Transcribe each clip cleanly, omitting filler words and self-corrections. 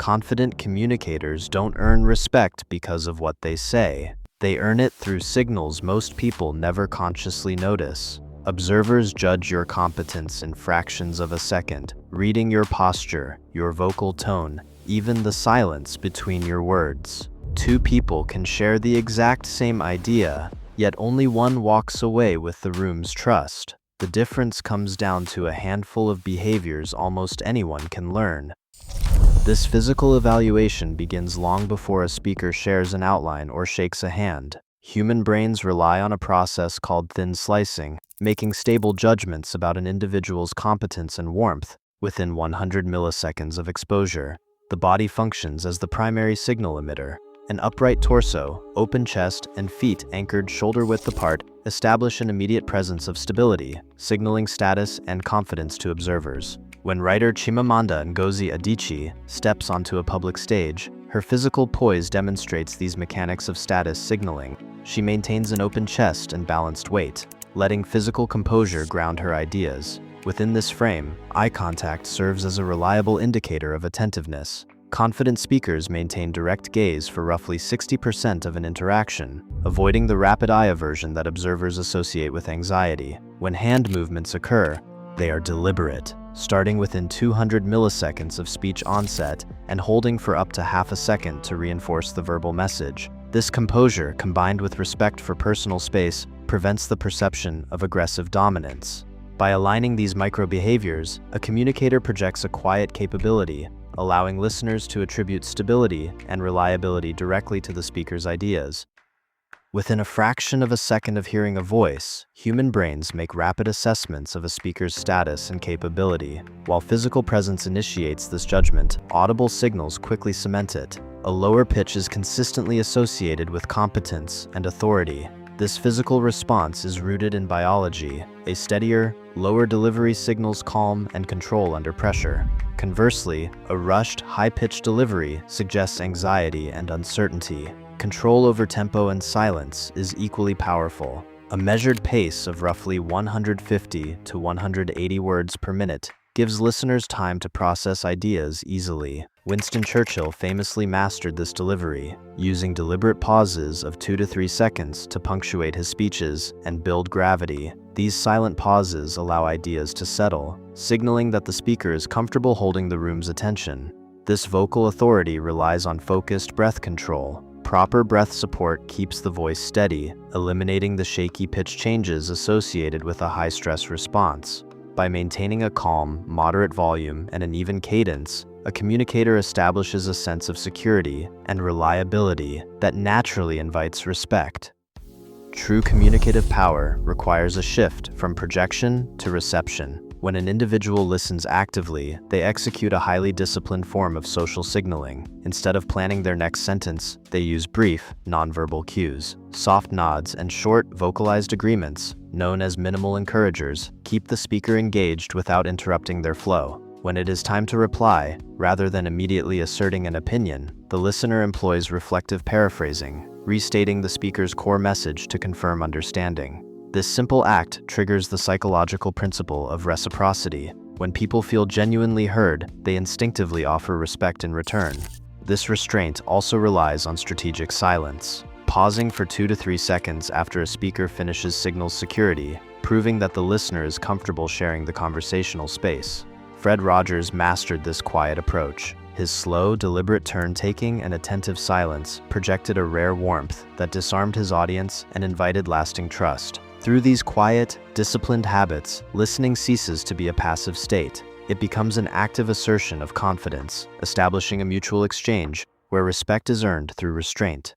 Confident communicators don't earn respect because of what they say. They earn it through signals most people never consciously notice. Observers judge your competence in fractions of a second, reading your posture, your vocal tone, even the silence between your words. Two people can share the exact same idea, yet only one walks away with the room's trust. The difference comes down to a handful of behaviors almost anyone can learn. This physical evaluation begins long before a speaker shares an outline or shakes a hand. Human brains rely on a process called thin slicing, making stable judgments about an individual's competence and warmth within 100 milliseconds of exposure. The body functions as the primary signal emitter. An upright torso, open chest, and feet anchored shoulder-width apart establish an immediate presence of stability, signaling status and confidence to observers. When writer Chimamanda Ngozi Adichie steps onto a public stage, her physical poise demonstrates these mechanics of status signaling. She maintains an open chest and balanced weight, letting physical composure ground her ideas. Within this frame, eye contact serves as a reliable indicator of attentiveness. Confident speakers maintain direct gaze for roughly 60% of an interaction, avoiding the rapid eye aversion that observers associate with anxiety. When hand movements occur, they are deliberate, starting within 200 milliseconds of speech onset and holding for up to half a second to reinforce the verbal message. This composure, combined with respect for personal space, prevents the perception of aggressive dominance. By aligning these micro-behaviors, a communicator projects a quiet capability, allowing listeners to attribute stability and reliability directly to the speaker's ideas. Within a fraction of a second of hearing a voice, human brains make rapid assessments of a speaker's status and capability. While physical presence initiates this judgment, audible signals quickly cement it. A lower pitch is consistently associated with competence and authority. This physical response is rooted in biology. A steadier, lower delivery signals calm and control under pressure. Conversely, a rushed, high-pitched delivery suggests anxiety and uncertainty. Control over tempo and silence is equally powerful. A measured pace of roughly 150 to 180 words per minute gives listeners time to process ideas easily. Winston Churchill famously mastered this delivery, using deliberate pauses of 2 to 3 seconds to punctuate his speeches and build gravity. These silent pauses allow ideas to settle, signaling that the speaker is comfortable holding the room's attention. This vocal authority relies on focused breath control. Proper breath support keeps the voice steady, eliminating the shaky pitch changes associated with a high-stress response. By maintaining a calm, moderate volume and an even cadence, a communicator establishes a sense of security and reliability that naturally invites respect. True communicative power requires a shift from projection to reception. When an individual listens actively, they execute a highly disciplined form of social signaling. Instead of planning their next sentence, they use brief, nonverbal cues. Soft nods and short, vocalized agreements, known as minimal encouragers, keep the speaker engaged without interrupting their flow. When it is time to reply, rather than immediately asserting an opinion, the listener employs reflective paraphrasing, restating the speaker's core message to confirm understanding. This simple act triggers the psychological principle of reciprocity. When people feel genuinely heard, they instinctively offer respect in return. This restraint also relies on strategic silence. Pausing for 2 to 3 seconds after a speaker finishes signals security, proving that the listener is comfortable sharing the conversational space. Fred Rogers mastered this quiet approach. His slow, deliberate turn-taking and attentive silence projected a rare warmth that disarmed his audience and invited lasting trust. Through these quiet, disciplined habits, listening ceases to be a passive state. It becomes an active assertion of confidence, establishing a mutual exchange where respect is earned through restraint.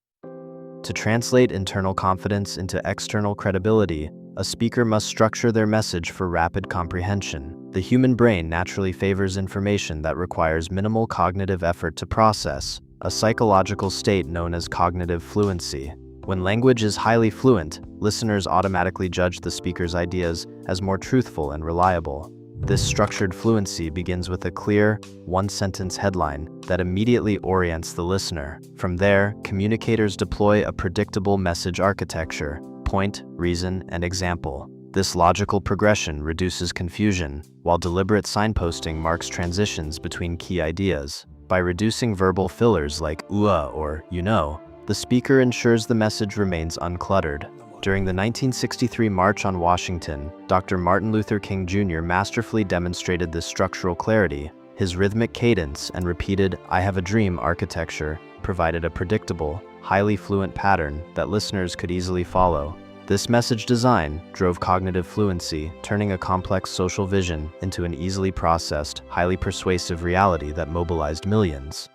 To translate internal confidence into external credibility, a speaker must structure their message for rapid comprehension. The human brain naturally favors information that requires minimal cognitive effort to process, a psychological state known as cognitive fluency. When language is highly fluent, listeners automatically judge the speaker's ideas as more truthful and reliable. This structured fluency begins with a clear, one-sentence headline that immediately orients the listener. From there, communicators deploy a predictable message architecture: point, reason, and example. This logical progression reduces confusion, while deliberate signposting marks transitions between key ideas. By reducing verbal fillers like or you know, the speaker ensures the message remains uncluttered. During the 1963 March on Washington, Dr. Martin Luther King Jr. masterfully demonstrated this structural clarity. His rhythmic cadence and repeated "I have a dream" architecture provided a predictable, highly fluent pattern that listeners could easily follow. This message design drove cognitive fluency, turning a complex social vision into an easily processed, highly persuasive reality that mobilized millions.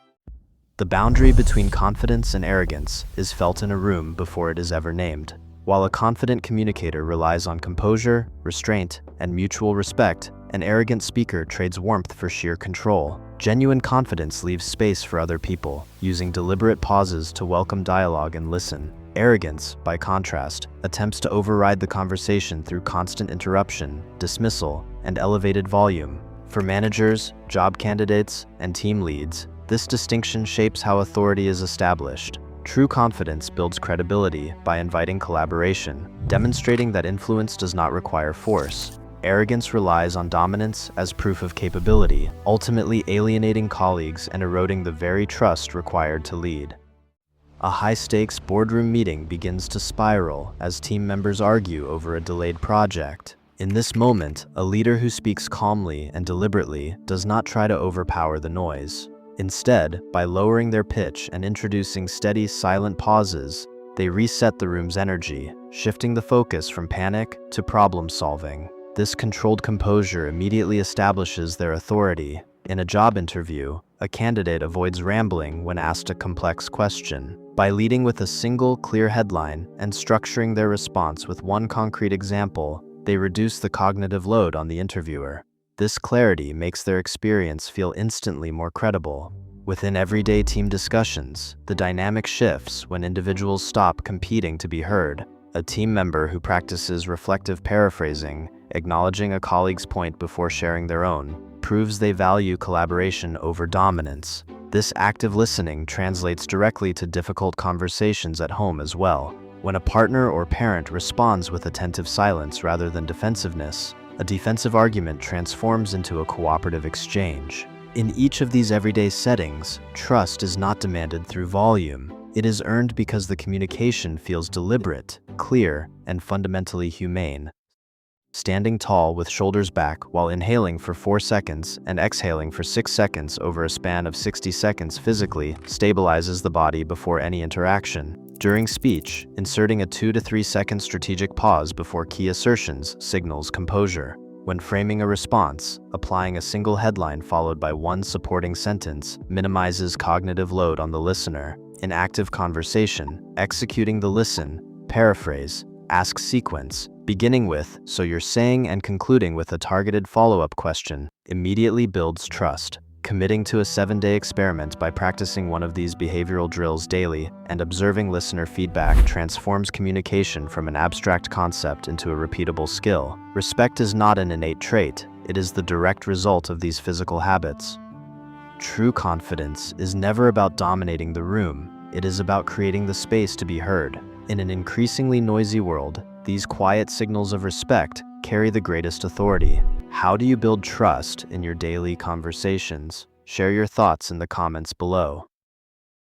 The boundary between confidence and arrogance is felt in a room before it is ever named. While a confident communicator relies on composure, restraint, and mutual respect, an arrogant speaker trades warmth for sheer control. Genuine confidence leaves space for other people, using deliberate pauses to welcome dialogue and listen. Arrogance, by contrast, attempts to override the conversation through constant interruption, dismissal, and elevated volume. For managers, job candidates, and team leads, this distinction shapes how authority is established. True confidence builds credibility by inviting collaboration, demonstrating that influence does not require force. Arrogance relies on dominance as proof of capability, ultimately alienating colleagues and eroding the very trust required to lead. A high-stakes boardroom meeting begins to spiral as team members argue over a delayed project. In this moment, a leader who speaks calmly and deliberately does not try to overpower the noise. Instead, by lowering their pitch and introducing steady, silent pauses, they reset the room's energy, shifting the focus from panic to problem-solving. This controlled composure immediately establishes their authority. In a job interview, a candidate avoids rambling when asked a complex question. By leading with a single, clear headline and structuring their response with one concrete example, they reduce the cognitive load on the interviewer. This clarity makes their experience feel instantly more credible. Within everyday team discussions, the dynamic shifts when individuals stop competing to be heard. A team member who practices reflective paraphrasing, acknowledging a colleague's point before sharing their own, proves they value collaboration over dominance. This active listening translates directly to difficult conversations at home as well. When a partner or parent responds with attentive silence rather than defensiveness, a defensive argument transforms into a cooperative exchange. In each of these everyday settings, trust is not demanded through volume. It is earned because the communication feels deliberate, clear, and fundamentally humane. Standing tall with shoulders back while inhaling for 4 seconds and exhaling for 6 seconds over a span of 60 seconds physically stabilizes the body before any interaction. During speech, inserting a 2 to 3 second strategic pause before key assertions signals composure. When framing a response, applying a single headline followed by one supporting sentence minimizes cognitive load on the listener. In active conversation, executing the listen, paraphrase, ask sequence, beginning with "so you're saying" and concluding with a targeted follow-up question, immediately builds trust. Committing to a 7-day experiment by practicing one of these behavioral drills daily and observing listener feedback transforms communication from an abstract concept into a repeatable skill. Respect is not an innate trait, it is the direct result of these physical habits. True confidence is never about dominating the room, it is about creating the space to be heard. In an increasingly noisy world, these quiet signals of respect carry the greatest authority. How do you build trust in your daily conversations? Share your thoughts in the comments below.